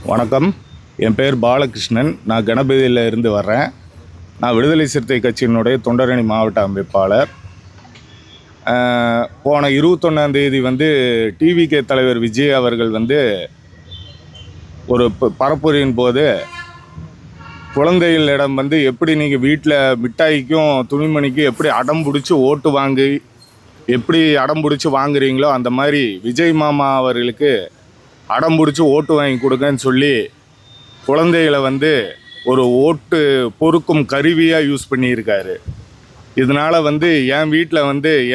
வணக்கம், என் பேர் பாலகிருஷ்ணன். நான் கணபதியில் இருந்து வர்றேன். நான் விடுதலை சிறுத்தை கட்சியினுடைய தொண்டரணி மாவட்ட அமைப்பாளர். போன 21ஆம் தேதி டிவிகே தலைவர் விஜய் அவர்கள் ஒரு பரப்புரையின் போது குழந்தைகளிடம் எப்படி நீங்கள் வீட்டில் மிட்டாய்க்கும் துணிமணிக்கும் எப்படி அடம் பிடிச்சி ஓட்டு வாங்கி எப்படி அடம் பிடிச்சி வாங்குறீங்களோ அந்த மாதிரி விஜய் மாமா அவர்களுக்கு அடம் பிடிச்சி ஓட்டு வாங்கி கொடுங்கன்னு சொல்லி குழந்தைகளை ஒரு ஓட்டு பொறுக்கும் கருவியாக யூஸ் பண்ணியிருக்காரு. இதனால் என் வீட்டில்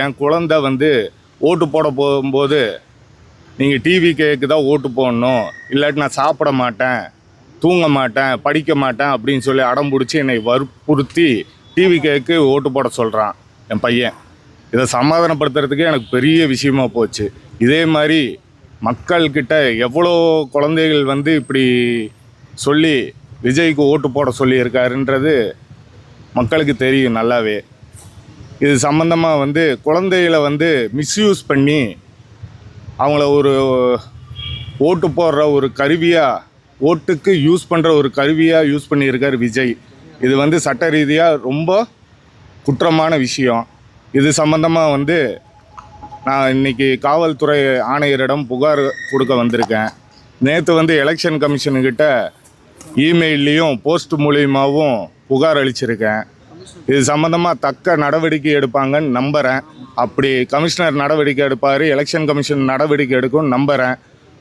என் குழந்தை ஓட்டு போட போகும்போது நீங்கள் டிவிகேக்கு தான் ஓட்டு போடணும், இல்லாட்டி நான் சாப்பிட மாட்டேன், தூங்க மாட்டேன், படிக்க மாட்டேன் அப்படின்னு சொல்லி அடம் பிடிச்சி என்னை வற்புறுத்தி டிவிகேக்கு ஓட்டு போட சொல்கிறான் என் பையன். இதை சமாதானப்படுத்துறதுக்கே எனக்கு பெரிய விஷயமா போச்சு. இதே மாதிரி மக்கள்கிட்ட எவ்வளோ குழந்தைகள் இப்படி சொல்லி விஜய்க்கு ஓட்டு போட சொல்லியிருக்காருன்றது மக்களுக்கு தெரியும் நல்லாவே. இது சம்மந்தமாக குழந்தைகளை மிஸ்யூஸ் பண்ணி அவங்கள ஒரு ஓட்டு போடுற ஒரு கருவியாக, ஓட்டுக்கு யூஸ் பண்ணுற ஒரு கருவியாக யூஸ் பண்ணியிருக்கார் விஜய். இது சட்ட ரீதியாக ரொம்ப குற்றமான விஷயம். இது சம்மந்தமாக நான் இன்றைக்கி காவல்துறை ஆணையரிடம் புகார் கொடுக்க வந்திருக்கேன். நேற்று எலெக்ஷன் கமிஷனுக்கிட்ட இமெயில்லையும் போஸ்ட் மூலியமாகவும் புகார் அளிச்சிருக்கேன். இது சம்மந்தமாக தக்க நடவடிக்கை எடுப்பாங்கன்னு நம்புகிறேன். அப்படி கமிஷனர் நடவடிக்கை எடுப்பார், எலெக்ஷன் கமிஷன் நடவடிக்கை எடுக்கும்னு நம்புகிறேன்.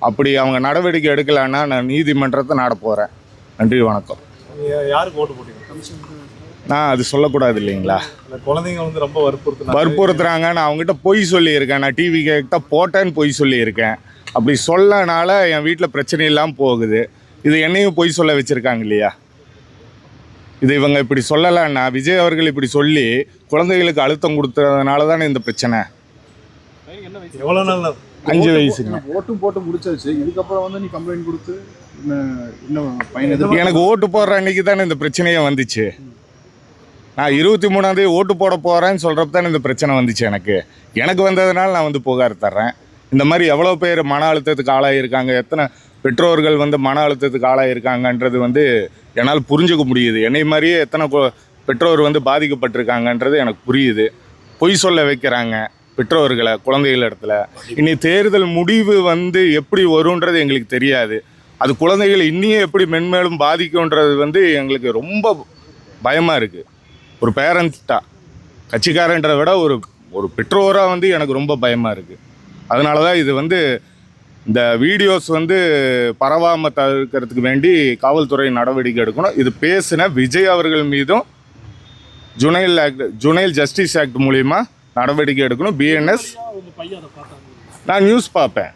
அப்படி அவங்க நடவடிக்கை எடுக்கலான்னா நான் நீதிமன்றத்தை நாட போகிறேன். நன்றி, வணக்கம். யாருக்கு ஓட்டு போட்டீங்க? நான் அது சொல்லக்கூடாது இல்லைங்களா? குழந்தைங்க ரொம்ப வற்புறுத்துறாங்க. நான் அவங்ககிட்ட பொய் சொல்லியிருக்கேன். நான் டிவிகிட்ட போட்டேன்னு பொய் சொல்லியிருக்கேன். அப்படி சொல்லனால என் வீட்டில் பிரச்சனை இல்லாமல் போகுது. இது என்னையும் பொய் சொல்ல வச்சுருக்காங்க இல்லையா? இது இவங்க இப்படி சொல்லலைன்னா, விஜய் அவர்கள் இப்படி சொல்லி குழந்தைகளுக்கு அழுத்தம் கொடுத்ததுனால தானே இந்த பிரச்சனை. எவ்வளோ நாள்? 5 வயசுங்க. ஓட்டும் போட்டு முடிச்சாச்சு. இதுக்கப்புறம் நீ கம்ப்ளைண்ட் கொடுத்து எனக்கு ஓட்டு போடுற அன்னைக்கு தானே இந்த பிரச்சனையே வந்துச்சு. நான் 23ஆம் தேதி ஓட்டு போட போகிறேன்னு சொல்கிறப்ப தானே இந்த பிரச்சனை வந்துச்சு. எனக்கு வந்ததுனால நான் புகார் தர்றேன். இந்த மாதிரி எவ்வளோ பேர் மன அழுத்தத்துக்கு ஆளாகிருக்காங்க, எத்தனை பெற்றோர்கள் மன அழுத்தத்துக்கு ஆளாகிருக்காங்கன்றது என்னால் புரிஞ்சுக்க முடியுது. என்னை மாதிரியே எத்தனை பெற்றோர் பாதிக்கப்பட்டிருக்காங்கன்றது எனக்கு புரியுது. பொய் சொல்ல வைக்கிறாங்க பெற்றோர்களை குழந்தைகள் இடத்துல. இனி தேர்தல் முடிவு எப்படி வரும்ன்றது எங்களுக்கு தெரியாது. அது குழந்தைகள் இன்னியும் எப்படி மென்மேலும் பாதிக்கும்ன்றது எங்களுக்கு ரொம்ப பயமாக இருக்குது. ஒரு பேரண்ட்ஸாக, கட்சிக்காரன்றதை விட ஒரு பெற்றோராக எனக்கு ரொம்ப பயமாக இருக்குது. அதனால தான் இது இந்த வீடியோஸ் பரவாமல் தவிர்க்கிறதுக்கு வேண்டி காவல்துறை நடவடிக்கை எடுக்கணும். இது பேசின விஜய் அவர்கள் மீதும் ஜுனைல் ஜஸ்டிஸ் ஆக்ட் மூலிமா நடவடிக்கை எடுக்கணும். பிஎன்எஸ் நான் நியூஸ் பார்ப்பேன்,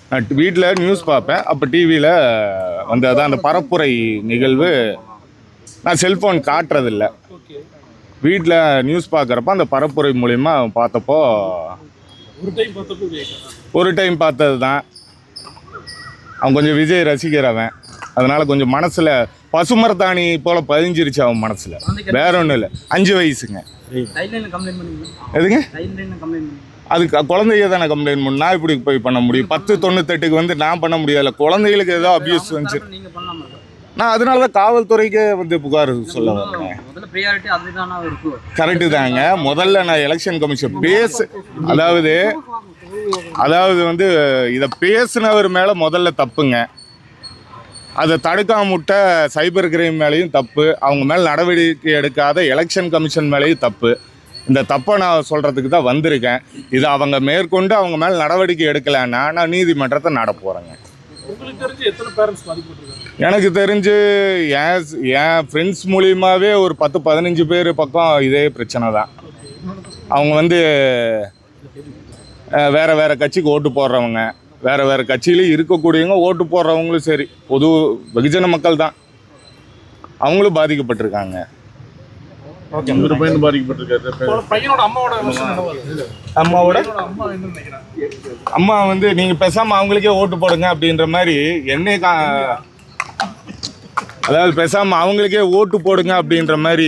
நான் வீட்டில் நியூஸ் பார்ப்பேன். அப்போ டிவியில் அதான் அந்த பரப்புரை நிகழ்வு நான் செல்ஃபோன் காட்டுறதில்ல. வீட்டில் நியூஸ் பார்க்குறப்ப அந்த பரப்புரை மூலிமா பார்த்தப்போ ஒரு டைம் பார்த்தது தான். அவன் கொஞ்சம் விஜய் ரசிக்கிறவன், அதனால் கொஞ்சம் மனசில் பசுமரத்தாணி போல் பதிஞ்சிருச்சு அவன் மனசில். வேற ஒன்றும் இல்லை. 5 வயசுங்க. எதுங்க? அதுக்கு குழந்தைய தானே கம்ப்ளைண்ட் பண்ண. நான் இப்படி போய் பண்ண முடியும்? 1098க்கு நான் பண்ண முடியாதுல்ல. குழந்தைகளுக்கு ஏதோ அபியூஸ் வந்துச்சு. நான் அதனால தான் காவல்துறைக்கே புகார் சொல்ல வந்தேன். கரெக்டு தாங்க. முதல்ல நான் எலெக்ஷன் கமிஷன் அதாவது இதை பேசினவர் மேலே முதல்ல தப்புங்க. அதை தடுக்காம விட்ட சைபர் கிரைம் மேலேயும் தப்பு, அவங்க மேலே நடவடிக்கை எடுக்காத எலெக்ஷன் கமிஷன் மேலேயும் தப்பு. இந்த தப்பை நான் சொல்கிறதுக்கு தான் வந்திருக்கேன். இது அவங்க மேற்கொண்டு அவங்க மேலே நடவடிக்கை எடுக்கலைன்னா நான் நீதிமன்றத்தை நாட போகிறேங்க. எனக்கு தெரிஞ்சு என் ஃப்ரெண்ட்ஸ் மூலியமாகவே ஒரு 10-15 பேர் பக்கம் இதே பிரச்சனை தான். அவங்க வேறு கட்சிக்கு ஓட்டு போடுறவங்க, வேறு கட்சியிலையும் இருக்கக்கூடியவங்க, ஓட்டு போடுறவங்களும் சரி, பொது வெகுஜன மக்கள் தான், அவங்களும் பாதிக்கப்பட்டிருக்காங்க. அம்மா நீங்க பேசாம அவங்களுக்கே ஓட்டு போடுங்க அப்படின்ற மாதிரி என்னை அதாவது பேசாம அவங்களுக்கே ஓட்டு போடுங்க அப்படின்ற மாதிரி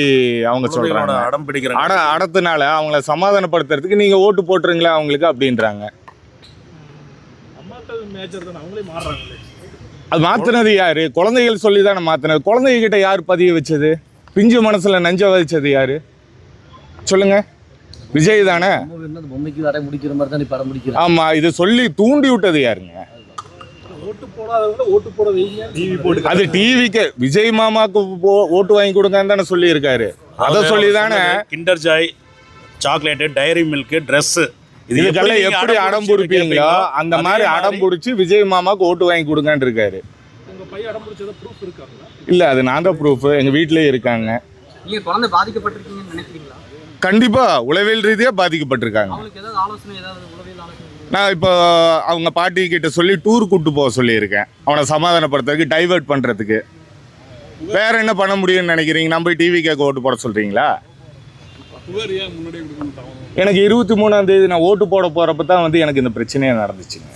அவங்க சொல்றாங்க. அடம் பிடிக்கிறாங்க. அடத்தினால அவங்கள சமாதானப்படுத்துறதுக்கு நீங்க ஓட்டு போட்டுருங்களா அவங்களுக்கு அப்படின்றாங்க. அம்மாக்கள் மேஜர் தானே, அவங்களே மாறுறாங்களே. அது மாத்தினது யாரு? குழந்தைகள் சொல்லி தானே மாத்தினது. குழந்தைங்க கிட்ட யார் பதிய வச்சது? பிஞ்சு மனசுல நஞ்ச வச்சது யாரு சொல்லுங்க? விஜய் தானே. பொம்மைக்கு அடை முடிக்கிற மாதிரி தான் படம் முடிக்கிறேன். ஆமா, இது சொல்லி தூண்டி விட்டது யாருங்க? ஓட்டு போடாதவங்க ஓட்டு போட வைங்க, டிவி போட்டு. அது டிவிக்கு விஜய் மாமாக்கு ஓட்டு வாங்கி கொடுங்கன்னு தானே சொல்லி இருக்காரு. அதை சொல்லி தானே Kinder Joy, chocolate, Dairy Milk, dress, இதுக்கெல்லாம் எப்படி அடம் பிடிப்பீங்களோ அந்த மாதிரி அடம் பிடிச்சி விஜய் மாமாக்கு ஓட்டு வாங்கி கொடுங்கன்னு இருக்காரு. உங்க பையன் அடம் பிடிச்சத ப்ரூஃப் இருக்காங்களா? இல்ல, அது நான் தான் ப்ரூஃப். எங்க வீட்லயே இருக்காங்க. நீங்க குழந்தை பாதிக்கப்பட்டிருக்கீங்கன்னு நினைக்கிறீங்களா? கண்டிப்பா உளவியல் ரீதியா பாதிக்கப்பட்டிருக்காங்க. அவங்களுக்கு ஏதாவது ஆலோசனை, ஏதாவது உளவியல் ஆலோசனை? நான் இப்போ அவங்க பாட்டி கிட்ட சொல்லி டூர் கூட்டு போக சொல்லியிருக்கேன். அவனை சமாதானப்படுத்துறதுக்கு, டைவர்ட் பண்றதுக்கு. வேற என்ன பண்ண முடியும்னு நினைக்கிறீங்க? நம்ம டிவி கேட்க ஓட்டு போட சொல்றீங்களா? புகார் ஏன் முன்னாடியே கொடுக்கணும்? எனக்கு 23ஆம் தேதி நான் ஓட்டு போட போறப்ப தான் வந்து எனக்கு இந்த பிரச்சனையே நடந்துச்சுங்க.